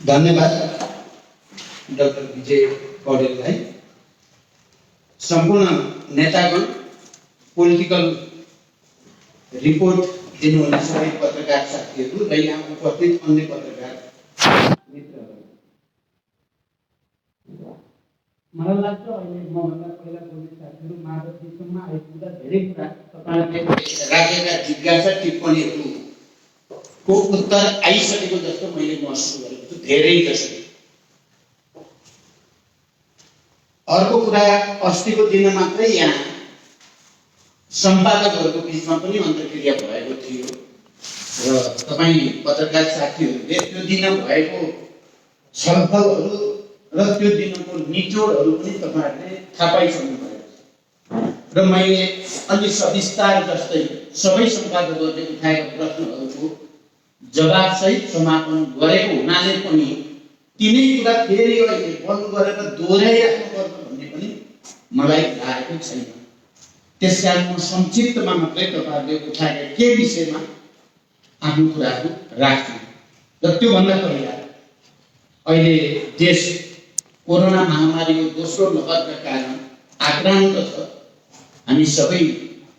धन्यवाद डाक्टर विजय पौडेललाई। सम्पूर्ण नेतागण, पोलिटिकल रिपोर्ट दिनुहुने सबै पत्रकार साथीहरू र यहाँ उपस्थित अन्य पत्रकार मित्रहरू, मलाई लाग्छ अहिले मभन्दा पहिला बोल्ने साथीहरू माधवजीसम्म आइपुग्दा धेरै कुरा तपाईँहरूले राखेका जिज्ञासा टिप्पणीहरूको उत्तर आइसकेको जस्तो मैले महसुस गरेको छु, धेरै जसो। अर्को कुरा, अस्तिको दिन मात्रै यहाँ सम्पादकहरूको बिचमा पनि अन्तर्क्रिया भएको थियो र तपाईँ पत्रकार साथीहरूले त्यो दिन भएको छलफलहरू र त्यो दिनको निचोडहरू पनि तपाईँहरूले थाहा पाइसक्नु भएको छ र मैले अलि सविस्तार जस्तै सबै सम्पादकहरूले उठाएका प्रश्नहरूको जवाबसहित समापन गरेको हुनाले पनि तिनै कुरा फेरि अहिले बन्द गरेर दोहोऱ्याइराख्नु पर्छ भन्ने पनि मलाई लागेको छैन। त्यसकारण म संक्षिप्तमा मात्रै तपाईँहरूले उठाएका के विषयमा आफ्नो कुराहरू राख्छु र त्योभन्दा पहिला अहिले देश कोरोना महामारीको दोस्रो लहरका कारण आक्रान्त छ। हामी सबै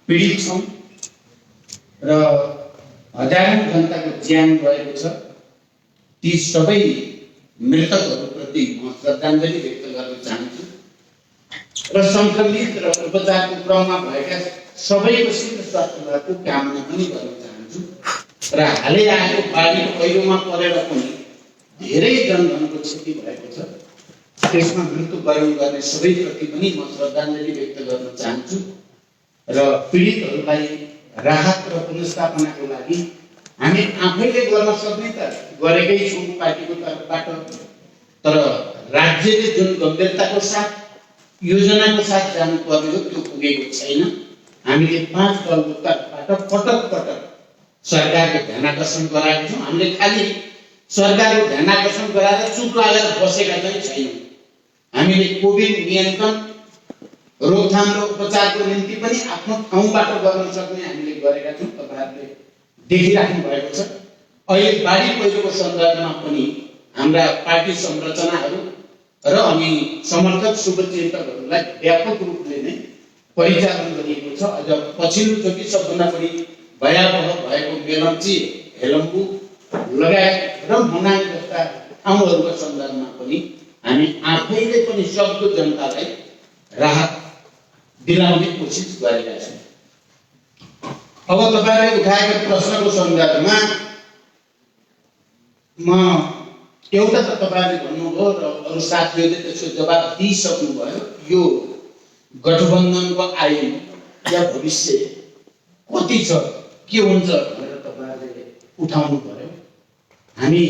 पीडित छौँ र हजारौं जनताको ज्यान गएको छ। ती सबै मृतकहरूप्रति म श्रद्धाञ्जली व्यक्त गर्न चाहन्छु र सङ्क्रमित र उपचारको क्रममा भएका सबैको शीघ्र स्वास्थ्यको कामना पनि गर्न चाहन्छु र हालै आएको बाढी पहिरोमा परेर पनि धेरै जनधनको क्षति भएको छ। त्यसमा मृत्युवरण गर्ने सबैप्रति पनि म श्रद्धाञ्जली व्यक्त गर्न चाहन्छु र पीडितहरूलाई राहत र पुनर्स्थापनाको लागि हामी आफैले गर्न सक्ने त गरेकै छौँ पार्टीको तर्फबाट, तर राज्यले जुन गम्भीरताको साथ योजनाको साथ जानु पर्ने हो त्यो पुगेको छैन। हामीले 5 दलको तर्फबाट पटक पटक सरकारको ध्यानाकर्षण गराएका छौँ। हामीले खालि सरकारको ध्यानाकर्षण गराएर चुप लागेर बसेका चाहिँ छैनौँ। हामीले कोभिड नियन्त्रण, रोकथाम र उपचारको निम्ति पनि आफ्नो ठाउँबाट गर्न सक्ने हामीले गरेका छौँ। तपाईँहरूले देखिराख्नु भएको छ। अहिले बाढी पहिरोको सन्दर्भमा पनि हाम्रा पार्टी संरचनाहरू र अनि समर्थक शुभचिन्तकहरूलाई व्यापक रूपले नै परिचालन गरिएको छ। अझ पछिल्लोचोटि सबभन्दा बढी भयावह भएको मेलम्ची, हेलम्बु लगायत र मनाङ जस्ता ठाउँहरूका सन्दर्भमा पनि हामी आफैले पनि सक्दो जनतालाई राहत दिलाउने कोसिस गरेका छौँ। अब तपाईँले उठाएका प्रश्नको सन्दर्भमा म एउटा त तपाईँले भन्नुभयो र अरू साथीहरूले त्यसको जवाब दिइसक्नुभयो। यो गठबन्धनको आयु या भविष्य कति छ, के हुन्छ भनेर तपाईँहरूले उठाउनु पर्यो। हामी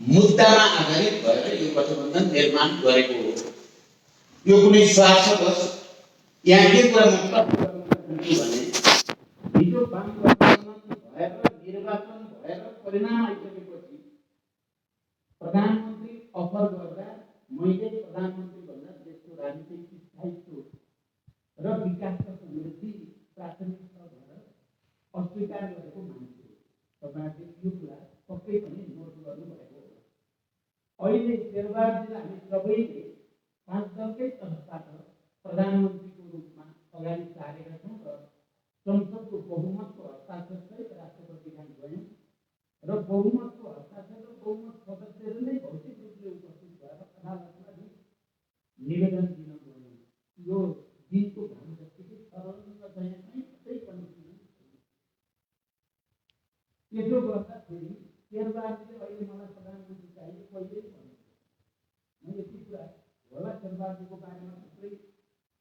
मुद्दामा आधारित भएर यो गठबन्धन निर्माण गरेको हो। यो कुनै स्वार्थवश यहाँ के कुरा मतलब भने हिजो वाम गठबन्धन भएर निर्वाचन भएर परिणाम आइसकेपछि प्रधानमन्त्री अफर गर्दा मैले प्रधानमन्त्री भन्दा देशको राजनीतिक स्थायित्व र विकास र समृद्धि प्राथमिक छ भनेर अस्वीकार गरेको मान्छे तपाईँहरूले यो कुरा पक्कै पनि नोट गर्नुभएको हो। अहिले शेरबहादुरजीलाई हामी सबैले 5 दलकै तर्फबाट प्रधानमन्त्रीको रूपमा अगाडि सारेका छौँ र संसदको बहुमतको हस्ताक्षरसहित राष्ट्रपति कहाँ गयौँ र बहुमतको हस्ताक्षर र बहुमत सदस्यहरू नै भौतिक रूपले उपस्थित भएर अदालतमा निवेदन दिन गयौँ। यो दिनको घाम जतिकै सरल र चाहिँ कतै पनि त्यसो गर्दाखेरि शेरबहादुरले अहिले मलाई प्रधानमन्त्री चाहिए कहिले भन्नु। म यति कुरा होला, शेरबहादुरको बारेमा थुप्रै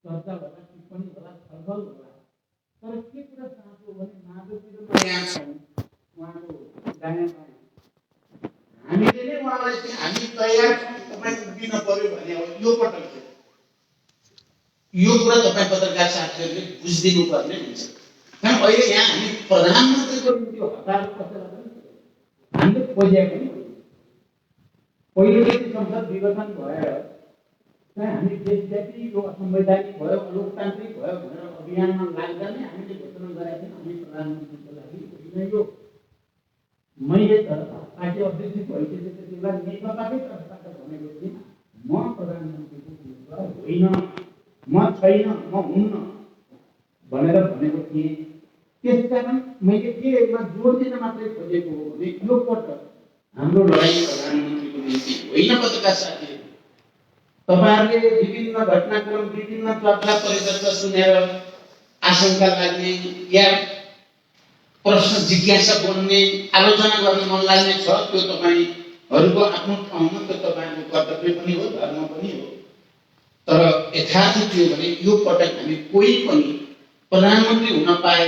चर्चा होला, टिप्पणी होला, छलफल होला, तर के कुरा चाहन्छु भने माधवजी र यहाँ छौँ उहाँको दायाँ हामीले नै उहाँलाई चाहिँ हामी तयार छौँ तपाईँ उभिन पर्यो भने अब यो पटक चाहिँ यो कुरा तपाईँ पत्रकार साथीहरूले बुझिदिनु पर्ने हुन्छ। कारण अहिले यहाँ हामी प्रधानमन्त्रीको निम्ति हतार कसैलाई पनि हामीले खोजेको पनि होइन। पहिलोचोटि संसद विघटन भएर हामी देशव्यापी यो असंवैधानिक भयो, अलोकतान्त्रिक भयो भनेर अभियानमा लाग्दा नै हामीले घोषणा गरेका थियौँ हामी प्रधानमन्त्रीको लागि होइन। यो मैले त पार्टी अध्यक्षको हैसियतले त्यति बेला नेकपाकै तर्फबाट भनेको थिएँ म प्रधानमन्त्रीको उम्मेदवार होइन, म छैन, म हुन्न भनेर भनेको थिएँ। त्यसकारण मैले केमा जोड दिन मात्रै खोजेको हो भने यो पटक हाम्रो लडाइँ प्रधानमन्त्रीको निम्ति होइन। पत्रकार साथीहरू, तपाईहरुले विभिन्न घटनाक्रम, विभिन्न चर्चा परिचर्चा सुनेर आशंका लाग्ने या प्रश्न जिज्ञासा बन्ने, आलोचना गर्न मन लाग्ने छ, त्यो तपाईहरुको आफ्नो ठाउँमा त्यो तपाईहरुको कर्तव्य पनि हो, धर्म पनि हो। तर यथार्थ के हो भने यो पटक हामी कोही पनि प्रधानमन्त्री हुन पाए,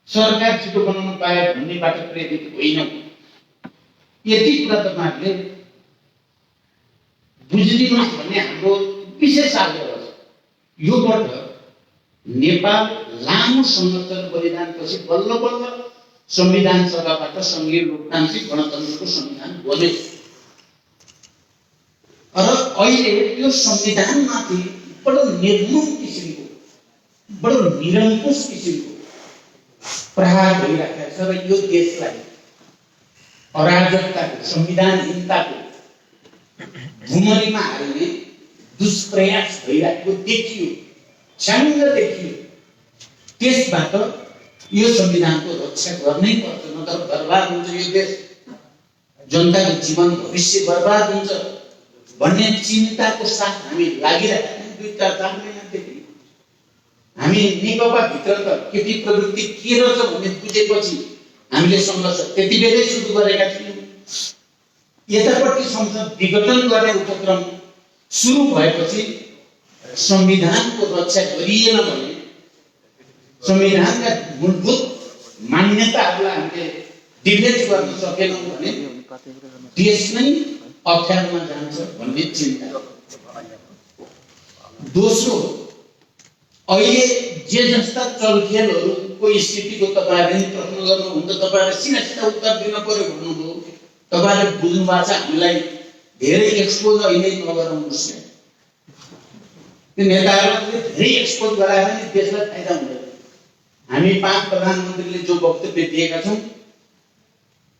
सरकार छिटो बनाउन पाए भन्नेबाट प्रेरित होइनौं। यति कुरा तपाईहरुले बुझिदिनुहोस् भन्ने हाम्रो विशेष आग्रह छ। यो पटक नेपाल लामो संघर्ष बलिदानपछि बल्ल बल्ल संविधान सभाबाट संघीय लोकतान्त्रिक गणतन्त्रको संविधान बन्यो। र अहिले त्यो संविधानमाथि बडो निर्मम किसिमको, बडो निरङ्कुश किसिमको प्रहार भइरहेको छ र यो देशलाई अराजकताको, संविधानहीनताको भुमरीमा हाल्ने दुष्प्रयास भइरहेको देखियो, छाङ्ग देखियो। त्यसबाट यो संविधानको रक्षा गर्नै पर्छ, नत्र बर्बाद हुन्छ यो देश, जनताको जीवन भविष्य बर्बाद हुन्छ भन्ने चिन्ताको साथ हामी लागिरहेका छौँ। 2-4 महिनादेखि हामी नेकपा भित्र त केटी प्रवृत्ति के रहेछ भन्ने बुझेपछि हामीले सङ्घर्ष त्यति बेलै सुरु गरेका थियौँ। यतापट्टि संसद विघटन गर्ने उपक्रम सुरु भएपछि संविधानको रक्षा गरिएन भने, संविधानका मूलभूत मान्यताहरूलाई हामीले डिफेन्स गर्न सकेनौँ भने देश नै अप्ठ्यारोमा जान्छ भन्ने चिन्ता। दोस्रो, अहिले जे जस्ता चलखेलहरूको स्थितिको तपाईहरुले प्रश्न गर्नुहुन्छ, तपाईहरुले सिधा उत्तर दिन पर्यो भन्नुभयो। तपाईहरुले बुझ्नु भएको छ, हामीलाई धेरै एक्सपोज अहिले नगराउनुस्। त्यो नेताहरूले धेरै एक्सपोज गराएर नि देशलाई फाइदा हुँदैन। हामी 5 प्रधानमन्त्रीले जो वक्तव्य दिएका छौँ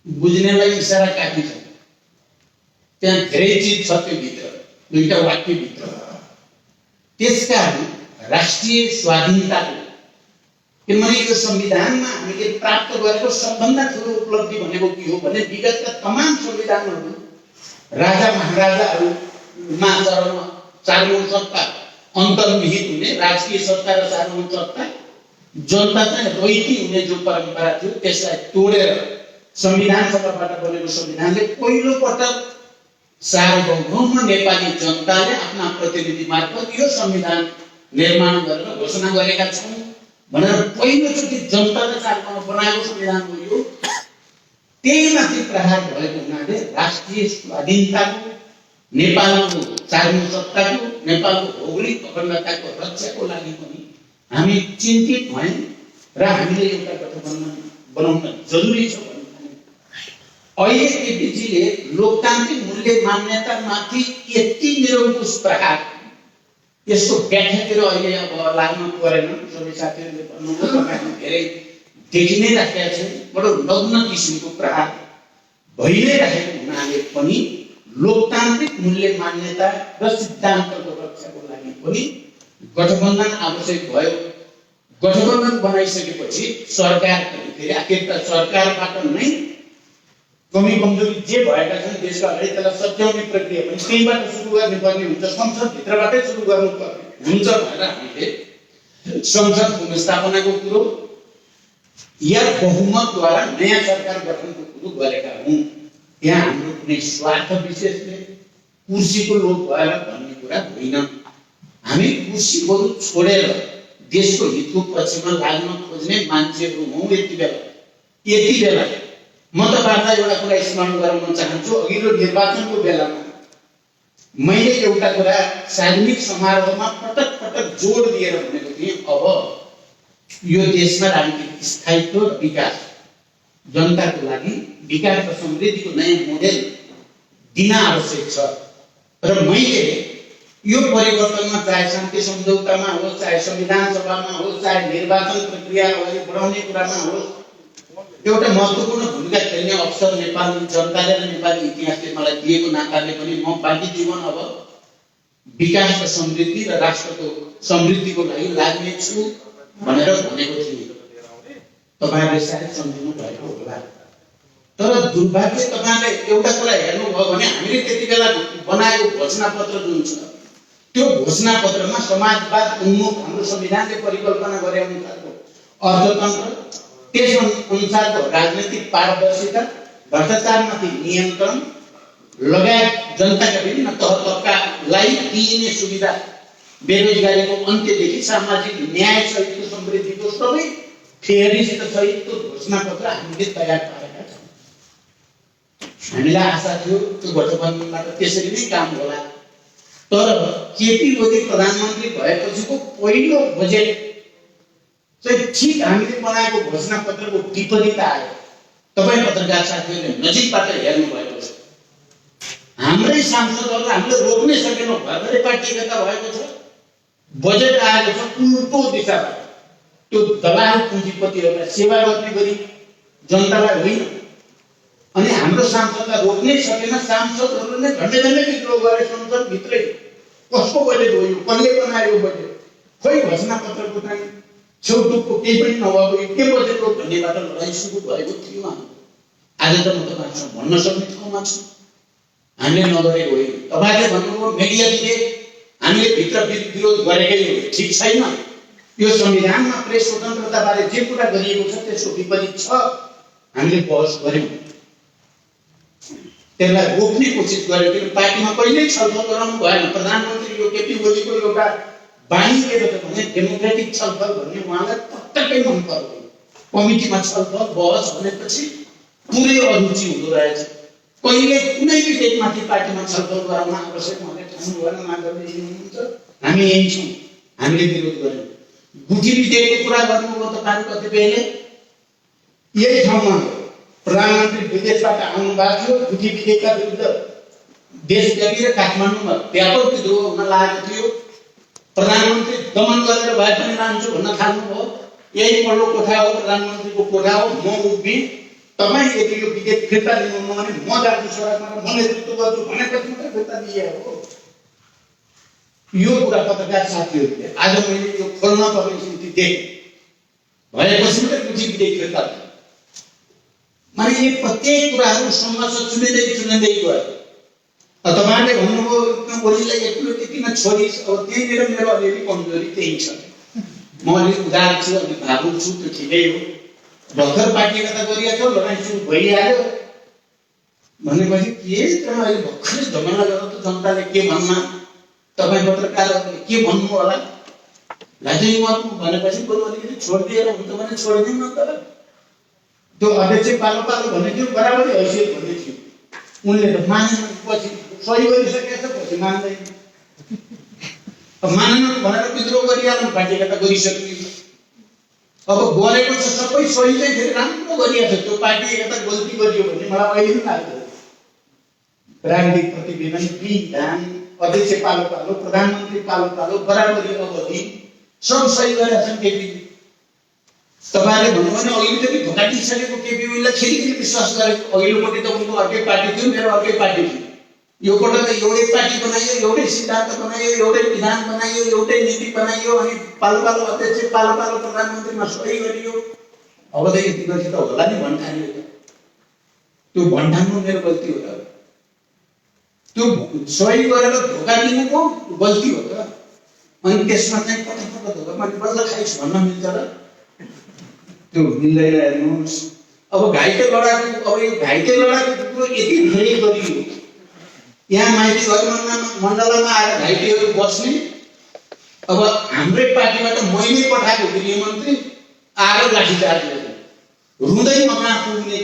बुझ्नेलाई इशारा काफी छ। त्यहाँ धेरै चिज छ त्यो भित्र, 2टा वाक्य भित्र। त्यसकारण राष्ट्रिय स्वाधीनताको, किनभने यो संविधानमा हामीले प्राप्त गरेको सबभन्दा ठुलो उपलब्धि भनेको के हो भने विगतका तमाम संविधानहरू राजा महाराजाहरूमा चारौं सत्ता अन्तर्निहित हुने, राजकीय सत्ता र चारौं सत्ता जनता चाहिँ रहिती हुने जो परम्परा थियो त्यसलाई तोडेर संविधान सभाबाट बनेको संविधानले पहिलो पटक सार्वभौम नेपाली जनताले आफ्ना प्रतिनिधि मार्फत यो संविधान निर्माण गरेर घोषणा गरेका छौँ भनेर पहिलोचोटि जनताले चालमा बनाएको संविधान हो यो। त्यही माथि प्रहार भएको हुनाले राष्ट्रिय स्वाधीनताको, नेपालको चारौं सत्ताको, नेपालको भौगोलिक अखण्डताको रक्षाको लागि पनि हामी चिन्तित भयौँ र हामीले एउटा गठबन्धन बनाउन जरुरी छ भन्ने। अहिले केपीजीले लोकतान्त्रिक मूल्य मान्यतामाथि यति निरङ्कुश प्रहार, यसको व्याख्यातिर अहिले अब लाग्नु परेन। सबै साथीहरूले भन्नुभयो, तपाईहरुले धेरै देखि नै राखेका छन्, बडो नग्न किसिमको प्रहार भइ नै राखेको हुनाले पनि लोकतान्त्रिक मूल्य मान्यता र सिद्धान्तको रक्षाको लागि पनि गठबन्धन आवश्यक भयो। गठबन्धन बनाइसकेपछि सरकार पनि फेरि आखिरका सरकारबाट नै कमी कमजोरी जे भएका छन् देशका अगाडि त्यसलाई सच्याउने प्रक्रिया पनि त्यहीबाट सुरु गर्नुपर्ने हुन्छ, संसदभित्रबाटै सुरु गर्नुपर्ने हुन्छ भनेर हामीले संसद पुनर्स्थापनाको कुरो या बहुमतद्वारा नयाँ सरकार गठनको कुरो गरेका हौँ। यहाँ हाम्रो कुनै स्वार्थ विशेषले कुर्सीको लोभ भएर भन्ने कुरा होइन। हामी कुर्सी बरु छोडेर देशको हितको पक्षमा लाग्न खोज्ने मान्छेहरू हौँ। यति बेला म तपाईहरुलाई एउटा कुरा स्मरण गराउन चाहन्छु। अघिल्लो निर्वाचनको बेलामा मैले एउटा कुरा सार्वजनिक समारोहमा पटक पटक जोड दिएर भनेको थिएँ, अब यो देशमा राजनीतिक स्थायित्व र विकास, जनताको लागि विकास र समृद्धिको नयाँ मोडेल दिन आवश्यक छ। र मैले यो परिवर्तनमा चाहे शान्ति सम्झौतामा होस्, चाहे संविधान सभामा होस्, चाहे निर्वाचन प्रक्रिया अगाडि बढाउने कुरामा होस्, एउटा महत्त्वपूर्ण भूमिका खेल्ने अवसर नेपाली जनताले र नेपाली इतिहासले मलाई दिएको नाताले पनि म बाँकी जीवन अब विकास र समृद्धि र राष्ट्रको समृद्धिको लागि लाग्नेछु भनेर भनेको थिएँ। तपाईहरुले सायद सम्झिनु भएको होला। तर दुर्भाग्य तपाईले एउटा कुरा हेर्नुभयो भने हामीले त्यतिबेला बनाएको घोषणापत्र जुन छ त्यो घोषणापत्रमा समाजवाद उन्मुख हाम्रो संविधानले परिकल्पना गरे अनुसारको अर्थतन्त्र, त्यस अनुसारको राजनीतिक पारदर्शिता, भ्रष्टाचारमाथि नियन्त्रण लगायत जनताका विभिन्न तह तबकालाई दिइने सुविधा, बेरोजगारीको अन्त्यदेखि सामाजिक न्याय सहितको समृद्धिको सबै फेरिस्त सहितको घोषणापत्र हामीले तयार पारेका छौँ। हामीलाई आशा थियो त्यो गठबन्धनबाट त्यसरी नै काम होला। तर केपी ओली प्रधानमन्त्री भएपछिको पहिलो बजेट चाहिँ ठिक हामीले बनाएको घोषणापत्रको विपरीत आयो। तपाईँ पत्रकार साथीहरूले नजिकबाट हेर्नु भएको छ। हाम्रै सांसदहरू हामीले रोक्नै सकेनौँ, भर्खरै पार्टी एकता भएको छ। बजेट आएको छ उल्टो दिशाबाट, त्यो दलाल पुँजीपतिहरूलाई सेवा गर्ने गरी, जनतालाई होइन। अनि हाम्रो सांसदलाई रोक्नै सकेन। सांसदहरूले झन्डै झन्डै विद्रोह गरे संसदभित्रै। कसको बजेट हो यो? कसले बनायो बजेट? खोइ घोषणापत्रको चाहिँ छेउटुकको केही पनि नभएको के बजेट हो भन्नेबाट लडाइँ सुरु भएको थियो। आज त म तपाईँसँग भन्न सक्ने ठाउँमा छु, हामीले नगरेको होइन। तपाईँले भन्नुभयो मिडियाले हामीले भित्र विरोध गरेकै हो, ठिक छैन। यो संविधानमा प्रेस स्वतन्त्रताबारे जे कुरा गरिएको छ त्यसको विपरीत छ। हामीले बहस गर्यौँ, त्यसलाई रोक्ने कोसिस गर्यो। किन पार्टीमा कहिल्यै छलफल गराउनु भएन। प्रधानमन्त्री यो केपी ओलीको एउटा बानी के त भने डेमोक्रेटिक छलफल भन्ने उहाँलाई पटक्कै मन पर्दैन। कमिटीमा छलफल बहस भनेपछि पुरै अरुचि हुँदो रहेछ। कहिले कुनै विधेयकमाथि पार्टीमा छलफल गराउन आवश्यक भनेर ठान्नु भएन। माधवले हुनुहुन्छ, हामी यही छौँ, हामीले विरोध गर्यौँ। गुठी विधेयकको कुरा गर्नुभयो तपाईँहरू कतिपयले। यही ठाउँमा प्रधानमन्त्री विदेशबाट आउनु भएको थियो। गुठी विधेयकका विरुद्ध देशव्यापी र काठमाडौँमा व्यापक विद्रोह हुन लागेको थियो। प्रधानमन्त्री दमन गरेर भए पनि लान्छु भन्न थाल्नुभयो। यही पल्लो कोठा हो, प्रधानमन्त्रीको कोठा हो, म उभिएँ। तपाईँ यदि यो विधेयक फिर्ता लिनुहुन्न भने म जान्छु सडकमा र म नेतृत्व गर्छु भनेपछि मात्रै फिर्ता दिए हो। यो कुरा पत्रकार साथीहरूले आज मैले यो खोल्न पर्ने स्थिति देखेँ। भएपछि मात्रै गुठी विधेयक फिर्ता भयो। माने यो प्रत्येक कुराहरू सङ्घर्ष चुनिँदै गयो। तपाईँले भन्नुभयो ओलीलाई एक्लोटी किन छोडिस्? अब त्यहीँनिर मेरो अलिअलि कमजोरी त्यही छ। म अलिक उदार छु, अलिक भावुक छु, त्यो ठिकै हो। भर्खर पार्टी एकता गरिएको लडाइँ सुरु भइहाल्यो भनेपछि के त अहिले भर्खरै झमेला गरेर त जनताले के भन्ला, तपाईँ पत्रकारहरूले के भन्नु होला लाजै मर्नु भनेपछि बरु अलिकति छोडिदिएर हुन्छ भने छोडिदिउँ न। तर त्यो अध्यक्ष पालो पालो भन्ने थियो, बराबरी हैसियत भन्ने थियो। उनले त मानेन, पछि सही गरिसकेको छ, पछि मान्दैन। मानेन भनेर विद्रोह गरिहाल्नु, पार्टी एकता गरिसक्यो। अब गरेको छ सबै सही चाहिँ फेरि राम्रो गरिएको छ। त्यो पार्टी एकता गल्ती गरियो भने मलाई अहिले पनि लाग्छ। राजनीतिक प्रतिवेदन, विधान, अध्यक्ष पालो पालो, प्रधानमन्त्री पालो पालो, बराबरी अवधि सब सही गरेका छन् केपीले। तपाईँले भन्नुभयो भने अहिले पनि धोका दिइसकेको केपी ओलीलाई फेरि विश्वास गरेको। अघिल्लोपट्टि त उनको अर्कै पार्टी थियो, मेरो अर्कै पार्टी थियो। यो पटक त एउटै पार्टी बनाइयो, एउटै सिद्धान्त बनाइयो, एउटै विधान बनाइयो, एउटै नीति बनाइयो, अनि पालो पालो अध्यक्ष पालो पालो प्रधानमन्त्रीमा सही गरियो। अब त यति गरी त होला नि भन्ठानियो। त्यो भन्ठान्नु मेरो गल्ती हो त? त्यो सही गरेर धोका दिनुको गल्ती हो त? अनि त्यसमा चाहिँ कता धोका मैले बल्ल खाइस् भन्न मिल्छ र? त्यो मिल्दैन। हेर्नुहोस्, अब घाइते लडाको, अब यो घाइते लडाको कुरो यति धेरै गरियो। यहाँ माइती घर मण्डलमा आएर घाइतेहरू बस्ने। अब हाम्रै पार्टीबाट मैले पठाएको गृहमन्त्री आएर लाठीचार्ज गर्ने, रुँदै मकहाँ पुग्ने।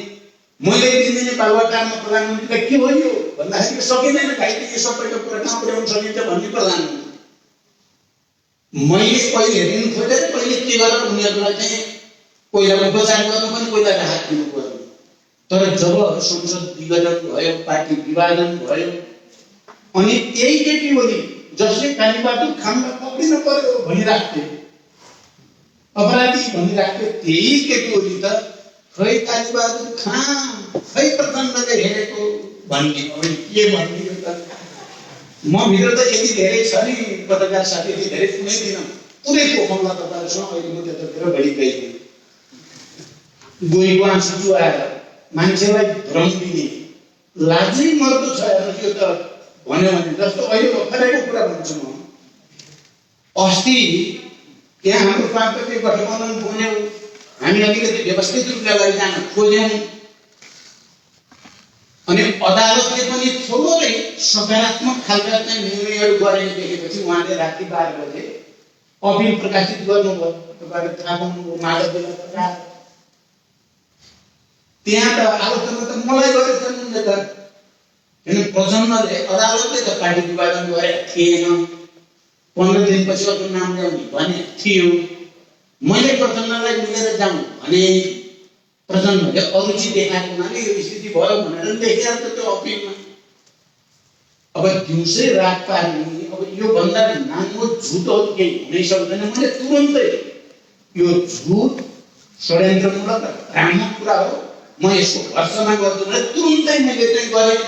मैले दिने बालुवाटारमा प्रधानमन्त्रीलाई के हो यो भन्दाखेरि सकिँदैन, घाइते यो सबैको कुरा कहाँ पुर्याउन सकिन्छ भन्ने प्रधानमन्त्री। मैले पहिले हेरिनु खोजेर पहिले के गरेर उनीहरूलाई चाहिँ पहिला उपचार गर्नु पनि, पहिला राहत दिनु पर्यो। तर जब संसद विघटन भयो, पार्टी विभाजन भयो, अनि त्यही केपी ओली जसले कालीबहादुर खानलाई पक्रिन पर्यो भनिराख्थे, अपराधी भनिराख्थे, त्यही केपी ओली त खै कालीबहादुर खाँ खै प्रचण्डले हेरेको भन्ने अब के भन्ने यो त म भित्र त यति धेरै छ नि पत्रकार साथी यति धेरै कुनै दिन पुरै पोखौँला तपाईँहरूसँग अहिले म त्यतातिर बढी गइदिएँ गएको आँसु चुहाएर मान्छेलाई भ्रम दिने लाजै मर्दो छ हेर्नुहोस् यो त भन्यो भने जस्तो अहिले भर्खरैको कुरा भन्छु म अस्ति त्यहाँ हाम्रो पार्टीले गठबन्धन बन्यो हामी अलिकति व्यवस्थित रूपले अगाडि जान खोज्यौँ अनि अदालतले पनि थोरै सकारात्मक खालका चाहिँ निर्णयहरू गरेको देखेपछि उहाँले राति 12 बजे अपिल प्रकाशित गर्नुभयो तपाईँले थाहा पाउनुभयो माधव बेला प्रकार त्यहाँ त आलोचना त मलाई गरेछन् उनले त किन प्रचण्डले अदालतले त पार्टी विभाजन गरेको थिएन 15 दिनपछि अरू नाम ल्याउने भने थियो मैले प्रचण्डलाई मिलेर जाउँ भने प्रचण्डले अरुचि देखाएको हुनाले यो स्थिति भयो भनेर लेखेर त त्यो अपिलमा अब दिउँसै रात पार्ने अब यो भन्दा नाङ्गो झुटहरू केही हुनै सक्दैन मैले तुरुन्तै यो झुट षड्यन्त्रमूलक र भ्रामक कुरा हो म यसको भर्सना गर्छु भने तुरुन्तै मैले चाहिँ गरेँ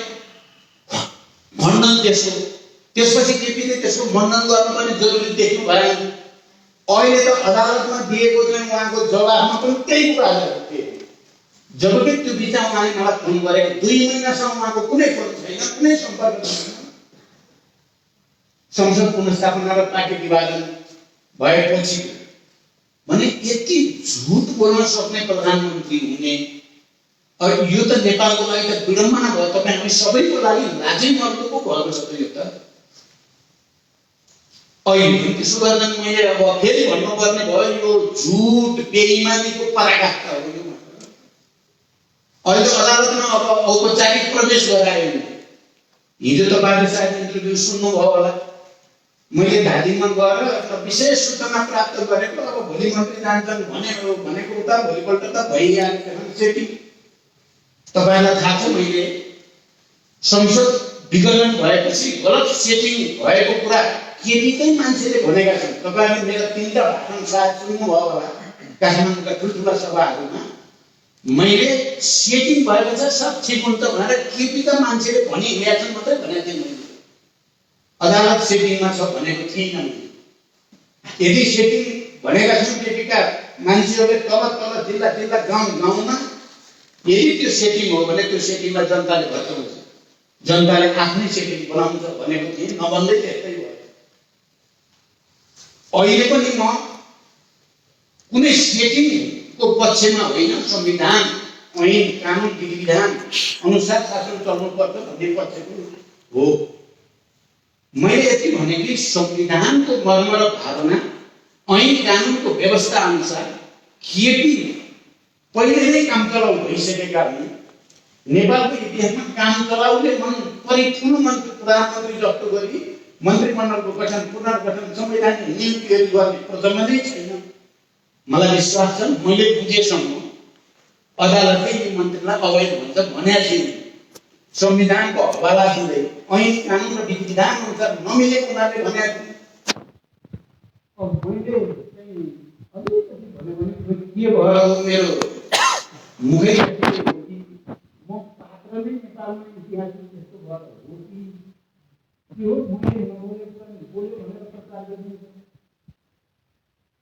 खण्डन त्यसपछि केपीले त्यसको खण्डन गर्न पनि जरुरी देख्नु भएन अहिले त अदालतमा दिएको चाहिँ उहाँको जवाफमा पनि त्यही कुराहरू थिए जबकि त्यो बिचमा उहाँले मलाई फोन गरे 2 महिनासम्म उहाँको कुनै फोन छैन कुनै सम्पर्क छैन संसद पुनर्स्थापना र पार्टी विभाजन भएपछि भने यति झुट बोल्न सक्ने प्रधानमन्त्री हुने अब यो त नेपालको लागि त विडम्बना भयो तपाईँ हामी सबैको लागि लाजै मर्दोको भएको छ यो त अहिले त्यसो गर्दा मैले अब फेरि भन्नुपर्ने भयो यो झुट बेइमानीको पराकाष्ठा हो यो अहिले अदालतमा अब औपचारिक प्रवेश गरायो हिजो तपाईँले सायद इन्टरभ्यू सुन्नुभयो होला मैले धादिङमा गएर विशेष सूचना प्राप्त गरेको अब भोलि मन्त्री जान्छन् भनेको उता भोलिपल्ट त भइहाल्यो सेटिङ तपाईँलाई थाहा छ मैले संसद विघटन भएपछि गलत सेटिङ भएको कुरा केटीकै मान्छेले भनेका छन् तपाईँले मेरो 3टा भाषण सायद सुन्नुभयो होला काठमाडौँका ठुल्ठुला सभाहरूमा मैले सेटिङ भएको छ सब ठिक हुन्छ भनेर केपीका मान्छेले भनिरहेका छन् मात्रै भनेको थिएँ मैले अदालत सेटिङमा छ भनेको थिइनँ यदि सेटिङ भनेका छन् केपीका मान्छेहरूले तल जिल्ला गाउँमा यदि त्यो सेटिङ हो भने त्यो सेटिङलाई जनताले भत्काउँछ जनताले आफ्नै सेटिङ बनाउँछ भनेको थिएँ नभन्दै त्यस्तै भयो अहिले पनि म कुनै सेटिङको पक्षमा होइन संविधान ऐन कानुन विधिविधान अनुसार शासन चल्नुपर्छ भन्ने पक्षको हो मैले यति भने कि संविधानको मर्म र भावना ऐन कानुनको व्यवस्था अनुसार केपी पहिले नै काम चलाउ भइसकेका हुन् नेपालको इतिहासमा काम चलाउले मन परि ठुलो मन्त्री प्रधानमन्त्री जस्तो गरी मन्त्रीमण्डलको गठन पुनर्गठन संवैधानिक नियुक्तिहरू गर्ने प्रचलन नै छैन मलाई विश्वास छ मैले बुझेसम्म अदालतले यी मन्त्रीलाई अवैध भन्छ भनेको थिएन संविधानको हवाला दिँदै ऐन कानुन र विधिविधान अनुसार नमिलेको हुनाले भनेको थिएँ अब मैले चाहिँ अलिकति भन्यो भने के भयो मेरो मुखै म पात्र नै नेपालमा इतिहासमा त्यस्तो भएर हो कि के हो मैले नबोलेको पनि बोल्यो भनेर प्रचार गरिन्छ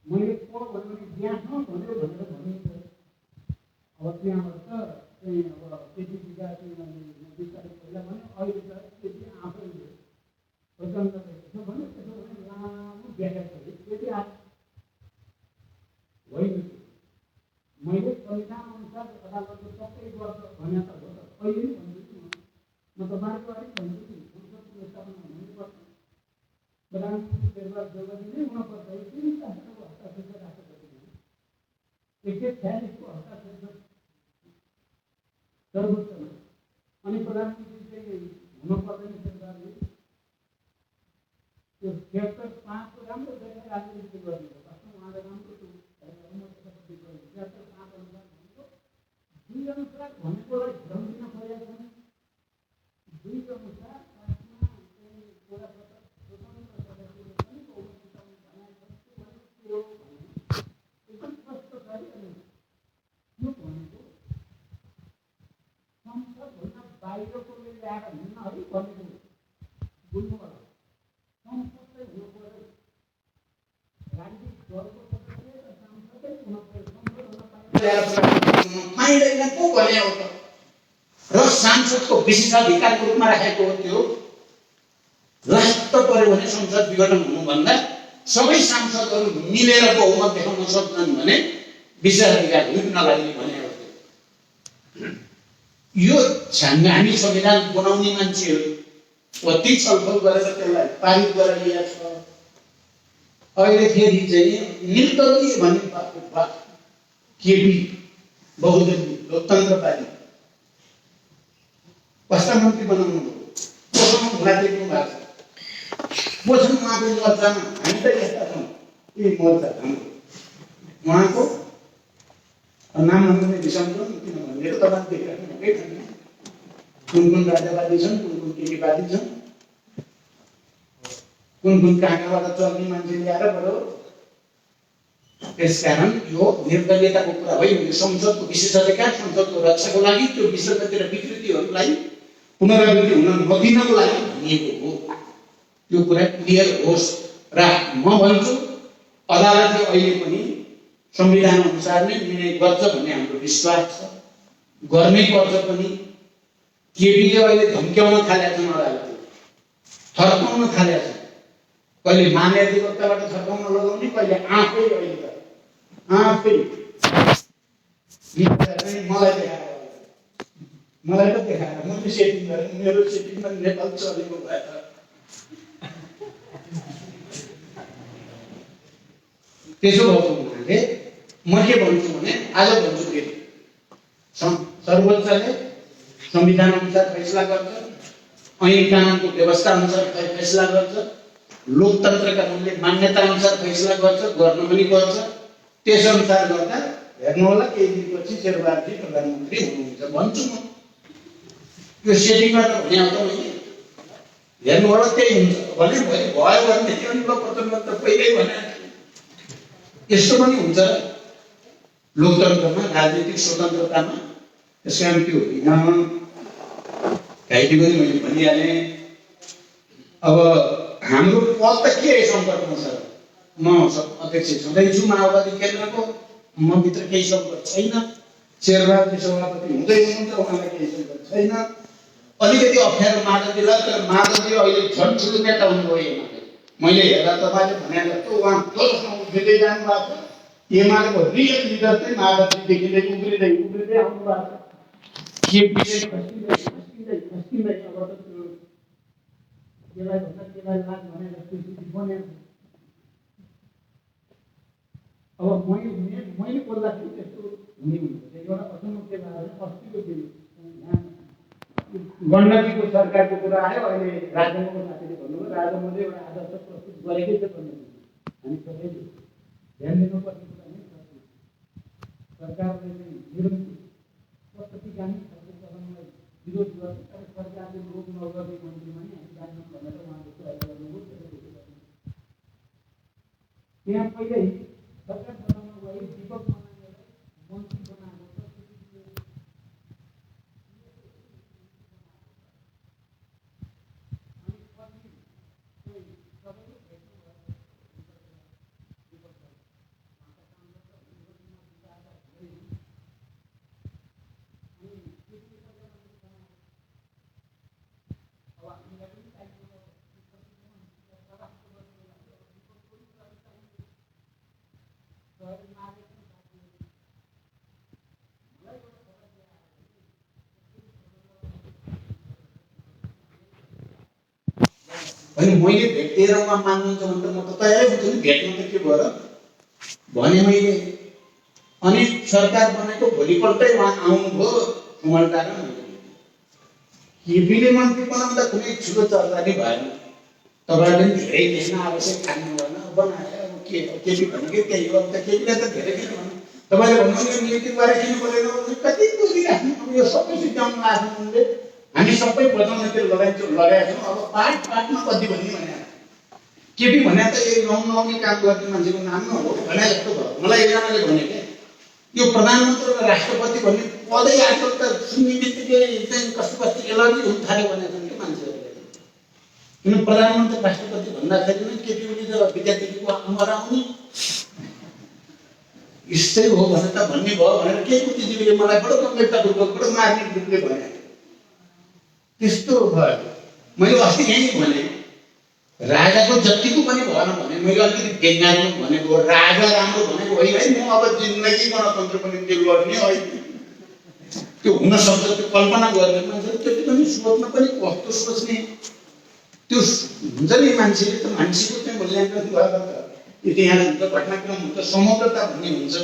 मैले पढ भन्यो भने ज्ञान भन्यो भनेर भनिन्छ अब त्यहाँबाट त चाहिँ अब त्यति विकास बिस्तारै पहिला भने अहिले त त्यति आफैले प्रचण्ड रहेको छ भने त्यसो भने लामो व्याख्या गरे त्यति होइन मैले संविधान अनुसार अदालतले सबै गर्छ भने त हो त अहिले नै भन्दैछु म तपाईँको अलिक भन्छु कि संसद पुनर्स्थापना हुनुपर्छ प्रधानमन्त्री शेरबहादुर देउवाले नै हुनुपर्छ यो 3 शासनको हस्ताक्षर राष्ट्रपतिले 146 को हस्ताक्षर सर्वोच्चमा अनि प्रधानमन्त्री चाहिँ हुनुपर्दैन शेरबहादुरले त्यो 76-5 को राम्रो गरेर राजनीति गर्ने हो वास्तवमा उहाँले राम्रो दुई अनुसार भनेकोलाई भ्रम दिन खोजेका छन् दुई अनुसार एकदम स्पष्ट छ यो भनेको बाहिरकोले ल्याएर हुन्न है भन्ने बुझ्नु पर्छ। संसदले हुनु पर्यो, राजनीतिक दलको सदस्य र सांसदै हुनु पर्यो। संसद हुन पाइँदैन पो भने हो त। र सांसदको विशेषाधिकारको रूपमा राखेको हो त्यो। राष्ट्र पर्यो भने संसद विघटन हुनुभन्दा सबै सांसदहरू मिलेर बहुमत देखाउन सक्छन् भने विशेषाधिकार हुन नलाग्ने भने हो। यो हामी संविधान बनाउने मान्छेहरू कति छलफल गरेर त्यसलाई पारित गरेर ल्याएको छ। अहिले फेरि चाहिँ निर्दलीय भन्ने केपी बहुदलीय लोकतन्त्रवादी प्रधानमन्त्री बनाउनु पोषण हुँदा देख्नु भएको छ। पोषण उहाँको मोर्चामा हामी त यस्ता छौँ यही मोर्चा हाम्रो उहाँको नाम नलिने विषमको किनभने मेरो तपाईँ देखिराख्नु छैन कुन कुन राजावादी छन्, कुन कुन केटीवादी छन्, कुन कुन कहाँबाट चल्ने मान्छे ल्याएर बरु। त्यसकारण यो निर्दलीयताको कुरा भयो। संसदको विशेषाधिकार संसदको रक्षाको लागि त्यो विसङ्गति र विकृतिहरूलाई पुनरावृत्ति हुन नदिनको लागि भनिएको हो। त्यो कुरा क्लियर होस्। र म भन्छु अदालतले अहिले पनि संविधान अनुसार नै निर्णय गर्छ भन्ने हाम्रो विश्वास छ, गर्नै पर्छ पनि। केपीले अहिले धम्क्याउन थालेका छन्, अदालतले थर्काउन थालेका छन्। कहिले महाधिवक्ताबाट थर्काउन लगाउने, कहिले आफै अहिले त आफै मलाई त देखाएर मैले सेटिङ गरेँ, मेरो सेटिङमा नेपाल चलेको भए त त्यसो भएको हुनाले म के भन्छु भने आज भन्छु फेरि सर्वोच्चले संविधान अनुसार फैसला गर्छ, ऐन कानुनको व्यवस्था अनुसार फैसला गर्छ, लोकतन्त्रका मूल्य मान्यता अनुसार फैसला गर्छ, गर्न पनि पर्छ। त्यसअनुसार गर्दा हेर्नु होला केही दिनपछि शेरबहादुर प्रधानमन्त्री हुनुहुन्छ भन्छु म। यो सेटिङ गरेर भने आउँछ मैले हेर्नु होला त्यही हुन्छ भने भयो भने प्रधानमन्त्री पहिल्यै भने यस्तो पनि हुन्छ लोकतन्त्रमा, राजनीतिक स्वतन्त्रतामा। त्यस कारण त्यो घाइते पनि मैले भनिहालेँ। अब हाम्रो पद त के सङ्कटमा छ? म अध्यक्ष छँदैछु माओवादी केन्द्रको, म भित्र केही सङ्कट छैन। शेरबहादुर सभापति हुँदै हुनुहुन्छ, उहाँलाई केही सङ्कट छैन। अलिकति अप्ठ्यारो माधवजीलाई, तर माधवजी अहिले झन् ठुलो नेता हुनुभयो। मैले हेर्दा तपाईँले भने जस्तो उहाँ जोसँग उभिँदै जानु भएको छ। एमालेको रियल लिडर चाहिँ माधवजीदेखि उब्रिँदै उब्रिँदै आउनु भएको छ। केपीले खस्किँदै खस्किँदै खस्किँदै अब त त्यो त्यसलाई भन्दा त्यसलाई लाग भने जस्तो स्थिति बनेको छ। अब मैले बोल्दाखेरि त्यस्तो हुने हुन्छ। एउटा प्रथम के भयो अस्तिको दिन गण्डकीको सरकारको कुरा आयो। अहिले राजाको साथीले भन्नुभयो राजाले एउटा आदर्श प्रस्तुत गरेकै छ भन्ने हामी सबैले ध्यान दिनुपर्ने कुरा नै छ। सरकारले निरन्तर प्रगतिगामी कार्यक्रमलाई विरोध गर्छ, तर सरकारले लोक नगर्ने मन्त्रीमा नै हामी जान्छौँ भनेर उहाँले कुरा गर्नुभयो। त्यहाँ पहिल्यै सरकार बनाउन गए दीपक मनाङलाई मन्त्री बनाएको छ। अनि मैले भेटेर उहाँ मान्नुहुन्छ भने त म त तयारै हुन्छु नि भेट्न। त के भयो भने मैले अनि सरकार बनेको भोलिपल्टै उहाँ आउनुभयो कुमारटार। केपीले मन्त्री बनाउँदा कुनै ठुलो चर्चा नै भएन। तपाईँहरूले पनि धेरै देख्न आवश्यक खानु भएन, बनाएर अब के केपी भनेकै त्यही हो। त केपीले त धेरै किन भन्नु, तपाईँले भन्नुहुन्छ नीति गरेर किन परेन कति बोलिराख्नु। अब यो सबै सिद्धाउनु आफ्नो उनले हामी सबै बचाउनतिर लगाएका छौँ। अब पार्टमा कति भन्ने भने केपी भने त यो नआउने काम गर्ने मान्छेको नाम न हो भने जस्तो भयो। मलाई एकजनाले भने के यो प्रधानमन्त्री र राष्ट्रपति भन्ने पदै आएको त सुन्ने बित्तिकै चाहिँ कस्तो कस्तो एलर्जी हुन थाल्यो भने चाहिँ के मान्छेहरूले किन प्रधानमन्त्री राष्ट्रपति भन्दाखेरि नै केपी ओली र विद्यार्थीको आमा आउने यस्तै हो भने त भन्ने भयो भनेर के बुद्धिजीवीले मलाई बडो गम्भीरतापूर्वक बडो मार्मिक रूपले भने त्यस्तो भयो। मैले अस्ति यही भने राजाको जतिको पनि भएन भने मैले अलिकति व्यङ्ग्यात्मक भनेको राजा राम्रो भनेको होइन है। म अब जिन्दगी गणतन्त्रको निम्ति लड्ने होइन त्यो हुन सक्छ त्यो कल्पना गर्ने मान्छे त्यति पनि सोच्न पनि कस्तो सोच्ने त्यो हुन्छ नि मान्छेले त मान्छेको चाहिँ मूल्याङ्कन गरेर इतिहास हुन्छ घटनाक्रम हुन्छ समग्रता भन्ने हुन्छ।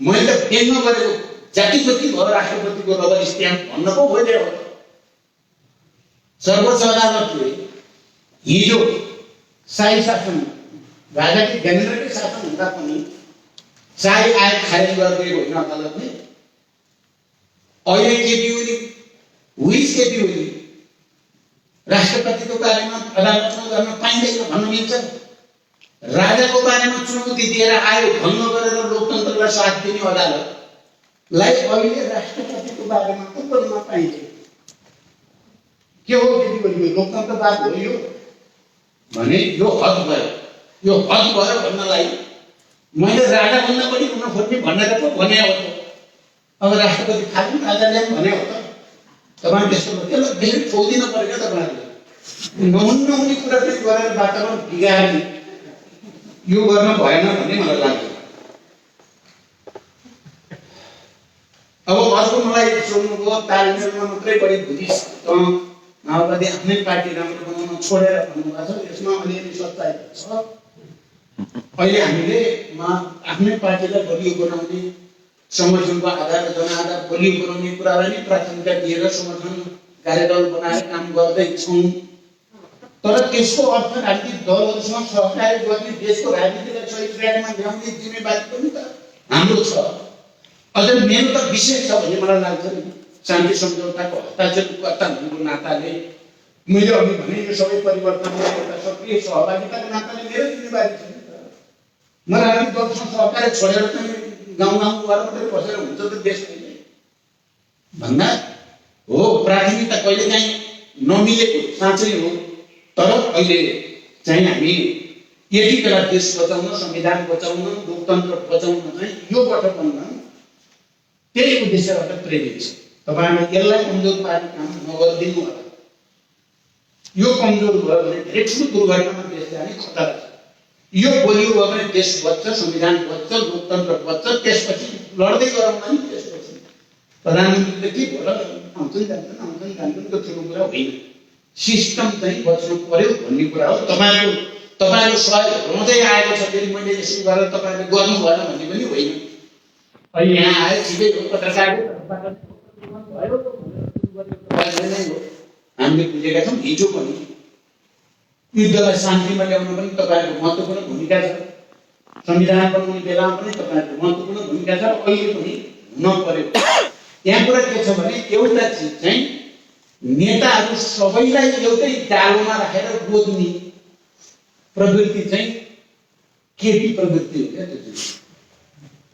मैले त व्यङ्ग गरेको जाति जति भयो राष्ट्रपतिको रबर स्ट्याम्प भन्न पो खोजे हो। सर्वोच्च अदालतले हिजो शाही शासन राजाकै ज्ञानेन्द्रकै शासन हुँदा पनि शाही आयोग खारेज गरिदिएको होइन अदालतले। अहिले केपी ओली हुइज केपी ओली राष्ट्रपतिको बारेमा अदालतमा गर्न पाइँदैन भन्न मिल्छ। राजाको बारेमा चुनौती दिएर आयोग भङ्ग गरेर लोकतन्त्रलाई साथ दिने अदालतलाई अहिले राष्ट्रपतिको बारेमा पो बोल्न पाइन्छ। के हो केपी ओली लोकतन्त्रवाद हो यो भने यो हद भयो। यो हद भयो भन्नलाई मैले राजाभन्दा पनि हुन खोज्ने भनेर पो भने हो त। अब राष्ट्रपति खालि राजाले पनि भने हो त। तपाईँ त्यस्तो त्यसलाई धेरै छोडिदिनु पर्यो क्या तपाईँहरूले। नहुने कुरा चाहिँ गरेर वातावरण बिगार्ने यो गर्न भएन भन्ने मलाई लाग्छ। अब अर्को मलाई सोध्नुभयो तालमेलमा मात्रै बढी बुद्धिस्ट माओवादी आफ्नै पार्टी राम्रो बनाउन छोडेर भन्नुभएको छ। यसमा अलिअलि सच्चाइ छ। अहिले हामीले आफ्नै पार्टीलाई बलियो बनाउने संगठनको आधार जनआधार बलियो बनाउने कुरालाई नै प्राथमिकता दिएर संगठन कार्यदल बनाएर काम गर्दैछौँ। तर त्यसको अर्थ राजनीतिक दलहरूसँग सहकार्य गर्ने देशको राजनीतिलाई सही ट्र्याकमा ल्याउने जिम्मेवारी पनि त हाम्रो छ। अझ मेरो त विशेष छ भन्ने मलाई लाग्छ नि शान्ति सम्झौताको हस्ताक्षरकर्ता हुनुको नाताले मैले अघि भने यो सबै परिवर्तनमा एउटा सक्रिय सहभागिताको नाताले मेरो जिम्मेवारी छ। म राजनीतिक दलसँग सहकार्य छोडेर चाहिँ गाउँ गाउँ गएर मात्रै बसेर हुन्छ त देश भन्दा हो प्राथमिकता कहिलेकाहीँ नमिलेको साँच्चै हो। तर अहिले चाहिँ हामी यति बेला देश बचाउन संविधान बचाउन लोकतन्त्र बचाउन चाहिँ यो गठबन्धन त्यही उद्देश्यबाट प्रेरित छ। तपाईँहरूले यसलाई कमजोर पार्ने काम नगरिदिनु होला। यो कमजोर भयो भने धेरै ठुलो दुर्घटनामा देश जाने खतरा छ। यो बलियो भयो भने देश बच्छ संविधान बच्छ लोकतन्त्र बच्छ। त्यसपछि लड्दै गरौँला नि। त्यसपछि प्रधानमन्त्रीले के भयो आउँछन् जान्छन् त्यो ठुलो कुरा होइन। सिस्टम चाहिँ बच्नु पर्यो भन्ने कुरा हो। तपाईँको सहयोग रहँदै आएको छ। फेरि मैले यसो गरेर तपाईँहरूले गर्नु भएन भन्ने पनि होइन। अहिले यहाँ आयो ठिकै हो पत्रकारले हामीले बुझेका छौँ। हिजो पनि युद्धलाई शान्तिमा ल्याउन पनि तपाईँहरूको महत्त्वपूर्ण भूमिका छ। संविधान बनाउने बेलामा पनि तपाईँहरूको महत्त्वपूर्ण भूमिका छ। अहिले पनि हुन पर्यो। यहाँ कुरा के छ भने एउटा चिज चाहिँ नेताहरू सबैलाई एउटै डालोमा राखेर बोल्ने प्रवृत्ति चाहिँ केपी प्रवृत्ति हो क्या। त्यो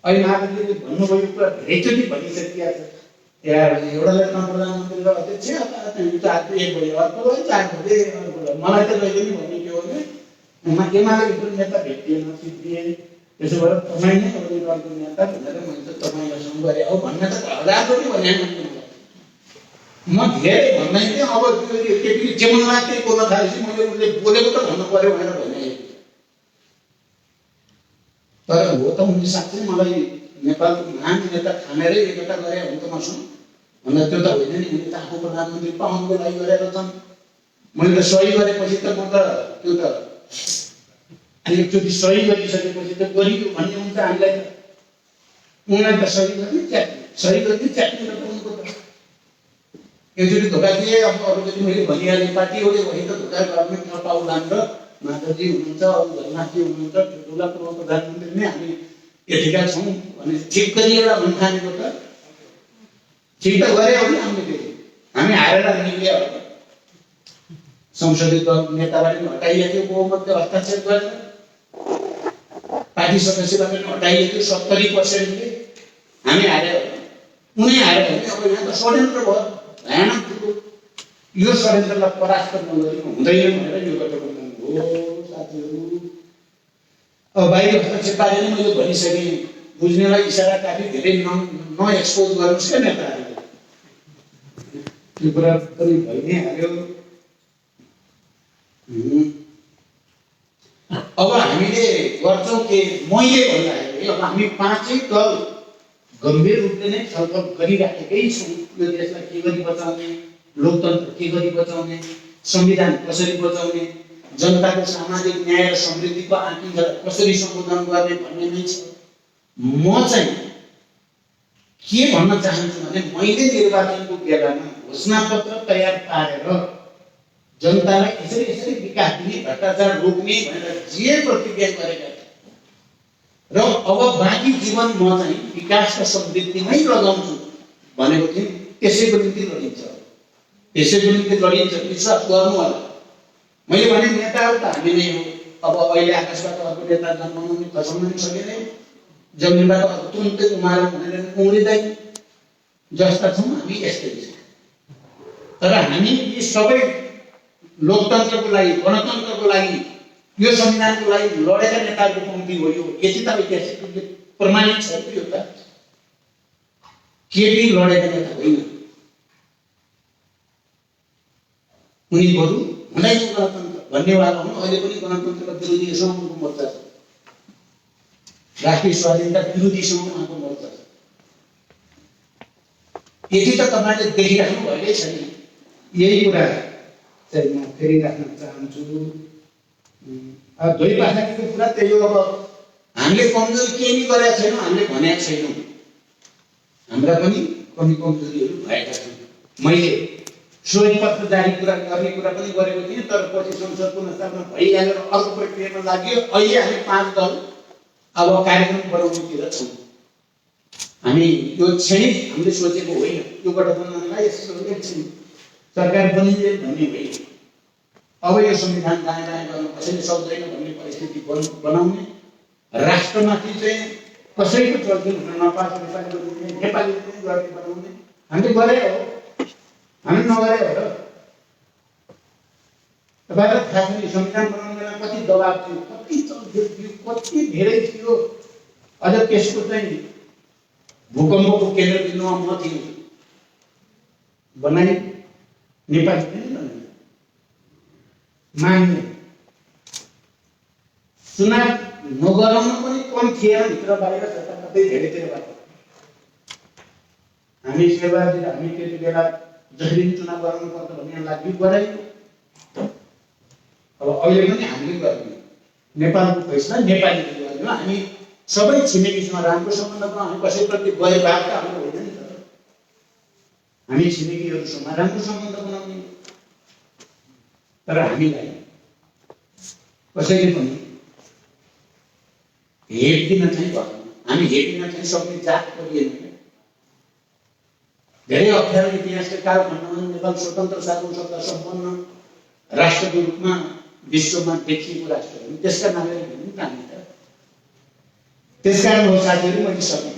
अहिले महाराजले भन्नुभयो कुरा धेरैचोटि भनिसकिया छ। एउटालाई प्रधानमन्त्री र अध्यक्ष एक बजे अर्कोलाई 4 बजे मलाई त कहिले पनि भन्ने के हो भने एमाले भित्र नेता भेटिएन सिद्धिए त्यसो भएर तपाईँ नै अर्को नेता भनेर मैले तपाईँसँग गरेँ हो भन्ने त हजारचोटि भने म धेरै भन्दै थिएँ। अब केपीले जे मन लाग्यो त्यही बोल्न थालेपछि मैले उसले बोलेको त भन्नु पर्यो भनेर भने। तर हो त उनले साँच्चै मलाई नेपालको महान नेता ठानेरै एकता गरे हुन्छ मसँग भन्दा त्यो त होइन नि। उनले त आफू प्रधानमन्त्री पाउनुको लागि गरेर छन्। मैले त सही गरेपछि त म त त्यो त एकचोटि सही गरिसकेपछि त गरियो भन्ने हुन्छ हामीलाई त। उनलाई त सही गर्ने च्याट्ने उनको त एकचोटि धोका दिए। अब अरूचोटि मैले भनिहालेँ पार्टी एउटै भयो त धोका गर्ने नपाउलान् र माधवजी हुनुहुन्छ अरू झलनाथजी हुनुहुन्छ ठुला पूर्व प्रधानमन्त्री नै हामी यतिका छौँ भने ठिक गरिएला भन्न थालेको त ठिक त गरे हो नि। हामी हारेर निक्लियो। संसदीय दल नेताबाट पनि हटाइएको बहुमतले हस्ताक्षर गरेर पार्टी सदस्यबाट पनि हटाइएको 70%ले हामी हारेर उनी आएर भने अब यहाँ त षड्यन्त्र भयो, भयानक थियो, यो षड्यन्त्रलाई परास्त नगरी हुँदैन भनेर यो गठबन्धन हो साथीहरू। अब बाहिर हस्तक्षेपबारे नै मैले भनिसकेँ, बुझ्नेलाई इसारा काफी धेरै नएक्सपोज गर्नुहोस् क्या नेताहरूले, यो कुरा पनि भइ नै हाल्यो। अब हामीले गर्छौँ के, मैले भन्दाखेरि अब हामी पाँचै दल गम्भीर रूपले नै छलफल गरिराखेकै छौँ। यो देशलाई के गरी बचाउने, लोकतन्त्र के गरी बचाउने, संविधान कसरी बचाउने, जनताको सामाजिक न्याय र समृद्धिको आकांक्षालाई कसरी सम्बोधन गर्ने भन्ने नै छ। म चाहिँ के भन्न चाहन्छु भने, मैले निर्वाचनको बेलामा घोषणापत्र तयार पारेर जनतालाई यसरी यसरी विकास दिने, भ्रष्टाचार रोक्ने भनेर जे प्रतिज्ञा गरेका थिए र अब बाँकी जीवन म चाहिँ विकास र समृद्धिमै लगाउँछु भनेको थिएँ। त्यसैको निम्ति लडिन्छ, त्यसैको निम्ति लडिन्छ, विश्वास गर्नु होला। मैले भने नेताहरू त हामी नै हो। अब अहिले आकाशबाट अर्को नेता जन्माउनु खसाउन पनि सकिँदैन, जमिनबाट अब तुरुन्तै उमारौँ भनेर उम्रिँदैन, जस्ता छौँ हामी यस्तै छ। तर हामी यी सबै लोकतन्त्रको लागि, गणतन्त्रको लागि, यो संविधानको लागि लडेका नेताहरूको पङ्क्ति हो यो। यति त ऐतिहासिक रूपले प्रमाणित छ यो त। केपी लडेका नेता होइन, उनी बरु हुँदैन गणतन्त्र भन्नेवाला हुन्। अहिले पनि गणतन्त्रका विरोधीसँग उनको मोर्चा छ, राष्ट्रिय स्वाधीनता विरोधीसँग उहाँको मोर्चा छ। यति त तपाईँले देखिराख्नु भएकै छ नि। यही कुरा चाहिँ म फेरि राख्न चाहन्छु। दुई पासाको कुरा त्यही हो। अब हामीले कमजोरी केही नि गरेका छैनौँ, हामीले भनेका छैनौँ, हाम्रा पनि कमी कमजोरीहरू भएका छन्। मैले श्वेतपत्र जारी गर्ने कुरा पनि गरेको थिएँ, तर पछि संसद पुनर्स्थापना भइहालेर अर्को प्रक्रियामा लाग्यो। अहिले हामी 5 दल अब कार्यक्रम बनाउनेतिर छौँ। हामी यो क्षणिक हामीले सोचेको होइन, यो गठबन्धनलाई यसो एकछिन सरकार बनिँदैन भन्ने होइन। अब यो संविधान दायाँ बायाँ गर्न कसैले सक्दैन भन्ने परिस्थिति बनाउने, राष्ट्रमाथि चाहिँ कसैको चल्ती हुन नपाओस्, नेपाली गर्ने बनाउने हामीले गरे हो, हामी नगरे हो र। तपाईँलाई थाहा छ नि, संविधान बनाउने बेला कति दबाब थियो, कति चल्थ्यो, कति धेरै थियो। अझ त्यसको चाहिँ भूकम्पको केन्द्रबिन्दुमा म थिएँ, बनाइ नेपाली पनि बनाइ मान्ने, चुनाव नगराउन पनि कम थिएन, भित्र बाहिर जताततै धेरैतिरबाट हामी सेवाजी हामी त्यति बेला जसरी चुनाव गराउनु पर्छ भन्ने लागि गरायौँ। अब अहिले पनि हामीले गर्ने, नेपालको फैसला नेपालीले गर्ने। हामी सबै छिमेकीसँग राम्रो सम्बन्ध बनाउने, कसैप्रति गैरभाव त हाम्रो होइन नि त। हामी छिमेकीहरूसँग राम्रो सम्बन्ध बनाउने, तर हामीलाई कसैले पनि हेप दिन चाहिँ भएन। हामी हेप दिन चाहिँ सक्ने जात परिएन। धेरै अप्ठ्यारो इतिहासका कालखण्डमा नेपाल स्वतन्त्र सार्वभौम सम्पन्न राष्ट्रको रूपमा विश्वमा देखिएको राष्ट्र हो। त्यसका नागरिक हुनु त हामी त। त्यसकारण हो साथीहरू, मैले सकेँ।